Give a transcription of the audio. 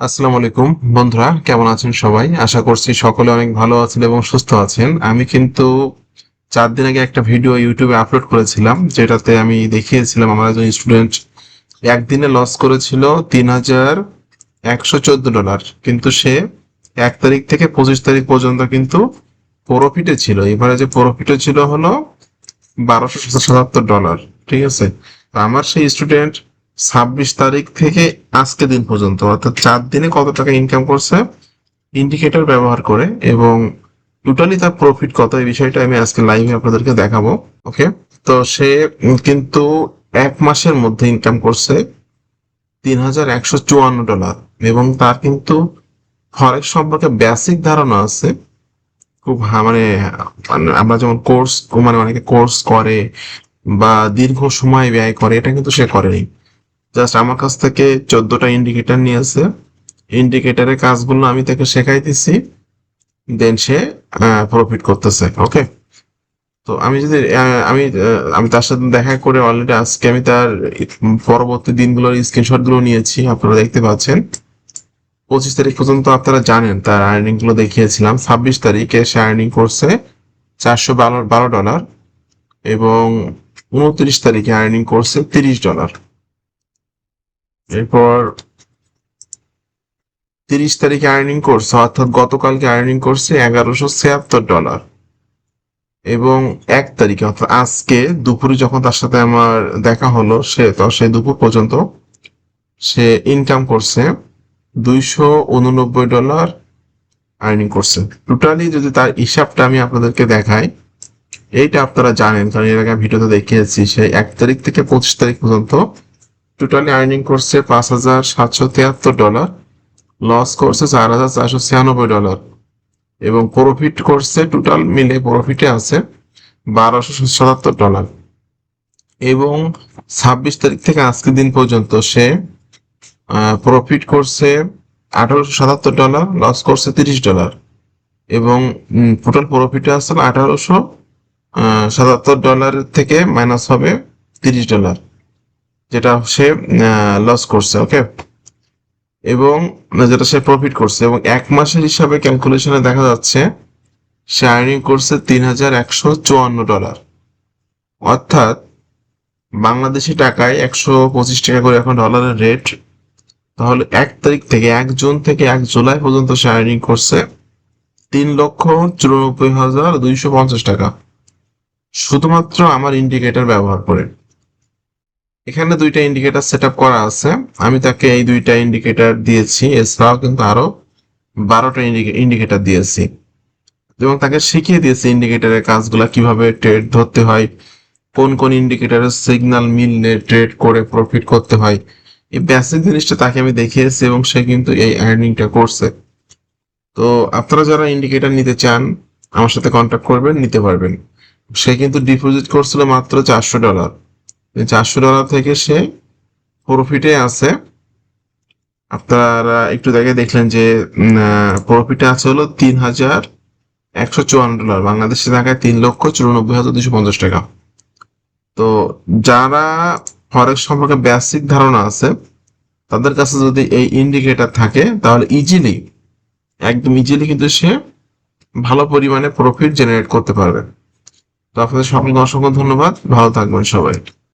আসসালামু আলাইকুম বন্ধুরা, কেমন আছেন সবাই? আশা করছি সকলে অনেক ভালো আছেন এবং সুস্থ আছেন। আমি কিন্তু ৪ দিন আগে একটা ভিডিও ইউটিউবে আপলোড করেছিলাম, যেটাতে আমি দেখিয়েছিলাম আমার একজন স্টুডেন্ট একদিনে লস করেছিল $৩,১১৪। কিন্তু সে ১ তারিখ থেকে ২৫ তারিখ পর্যন্ত কিন্তু প্রফিটে ছিল। এবারে যে প্রফিটে ছিল হলো $১,২৭৭। ঠিক আছে? তো আমার সেই স্টুডেন্ট ২৬ তারিখ থেকে আজকে দিন পর্যন্ত অর্থাৎ ৪ দিনে কত টাকা ইনকাম করছে ইন্ডিকেটর ব্যবহার করে, এবং টোটালি তার প্রফিট কত এই বিষয়টা আমি আজকে লাইভে আপনাদেরকে দেখাবো। ওকে? তো সে কিন্তু ১ মাসের মধ্যে ইনকাম করছে $৩,১৫৪, এবং তার কিন্তু ফরেক্স সম্পর্কে বেসিক ধারণা আছে। খুব মানে আমরা যেমন কোর্স, মানে অনেকে কোর্স করে বা দীর্ঘ সময় ব্যয় করে, এটা কিন্তু সে করেনি। জাস্ট আমার কাছ থেকে 14টা ইন্ডিকেটর নিয়েছে। ইন্ডিকেটরের কাজগুলো আমি তাকে শেখাইতেছি, দেন সে প্রফিট করতেছে। ওকে? তো আমি যদি আমি তার সাথে দেখা করে অলরেডি আজকে আমি তার পরবর্তী দিনগুলোর স্ক্রিনশট গুলো নিয়েছি, আপনারা দেখতে পাচ্ছেন। ২৫ তারিখ পর্যন্ত আপনারা জানেন তার আর্নিং গুলো দেখিয়েছিলাম। ২৬ তারিখে সে আর্নিং করছে $৪১২, এবং ২৯ তারিখে আর্নিং করছে $৩০। এরপর ৩০ তারিখে আর্নিং করছে, অর্থাৎ গতকালকে আর্নিং করছে $১১৭৬, এবং ১ তারিখে অর্থাৎ আজকে দুপুরে যখন তার সাথে আমার দেখা হলো, সে দুপুর পর্যন্ত সে ইনকাম করছে $২৮৯ আর্নিং করছে। টোটালি যদি তার হিসাবটা আমি আপনাদেরকে দেখাই, এইটা আপনারা জানেন কারণ এর আগে ভিডিওতে দেখিয়েছি। সে ১ তারিখ থেকে ২৫ তারিখ পর্যন্ত টোটালি আর্নিং করছে $৫,৭৭৩, লস করছে $৪,৪৯৬, এবং প্রফিট করছে, টোটাল মিলে প্রফিটে আছে $১,২৭৭। এবং ২৬ তারিখ থেকে আজকের দিন পর্যন্ত সে প্রফিট করছে $১,৮৭৭, লস করছে $৩০, এবং টোটাল প্রফিটে আসলে $১,৮৭৭ থেকে মাইনাস হবে $৩০, যেটা সে লস করছে। ওকে? এবং যেটা সে প্রফিট করছে, এবং ১ মাসের হিসাবে ক্যালকুলেশনে দেখা যাচ্ছে সে আর্নিং করছে $৩,১৫৪। অর্থাৎ বাংলাদেশি টাকায় ১২৫ টাকা করে এখন ডলারের রেট। তাহলে ১ তারিখ থেকে ১ জুন থেকে ১ জুলাই পর্যন্ত সে আর্নিং করছে $৩,৯৪,২৫০, শুধুমাত্র আমার ইন্ডিকেটর ব্যবহার করে। এখানে ২টা ইন্ডিকেটর সেট আপ করা আছে, আমি তাকে এই ২টা ইন্ডিকেটর দিয়েছি। এছাড়াও কিন্তু আরো ১২টা ইন্ডিকেটর দিয়েছি, এবং তাকে শিখিয়ে দিয়েছি ইন্ডিকেটরের কাজগুলা কিভাবে ট্রেড ধরতে হয়, কোন কোন ইন্ডিকেটরের সিগন্যাল মিললে ট্রেড করে প্রফিট করতে হয়। এই বেসিক জিনিসটা তাকে আমি দেখিয়েছি, এবং সে কিন্তু এই আর্নিংটা করছে। তো আপনারা যারা ইন্ডিকেটর নিতে চান আমার সাথে কন্ট্যাক্ট করবেন, নিতে পারবেন। সে কিন্তু ডিপোজিট করছিল মাত্র $৪০০। $৪০০ থেকে সে প্রফিটে আছে। আপনারা একটু দেখে দেখলেন যে প্রফিটে আছে হলো $৩,১৫৪, বাংলাদেশি টাকায় $৩,৯৪,২৫০ টাকা। তো যারা ফরেক্স সম্পর্কে বেসিক ধারণা আছে, তাদের কাছে যদি এই ইন্ডিকেটর থাকে, তাহলে একদম ইজিলি কিন্তু সে ভালো পরিমাণে প্রফিট জেনারেট করতে পারবে। তো আপনাদের সকলকে অসংখ্য ধন্যবাদ, ভালো থাকবেন সবাই।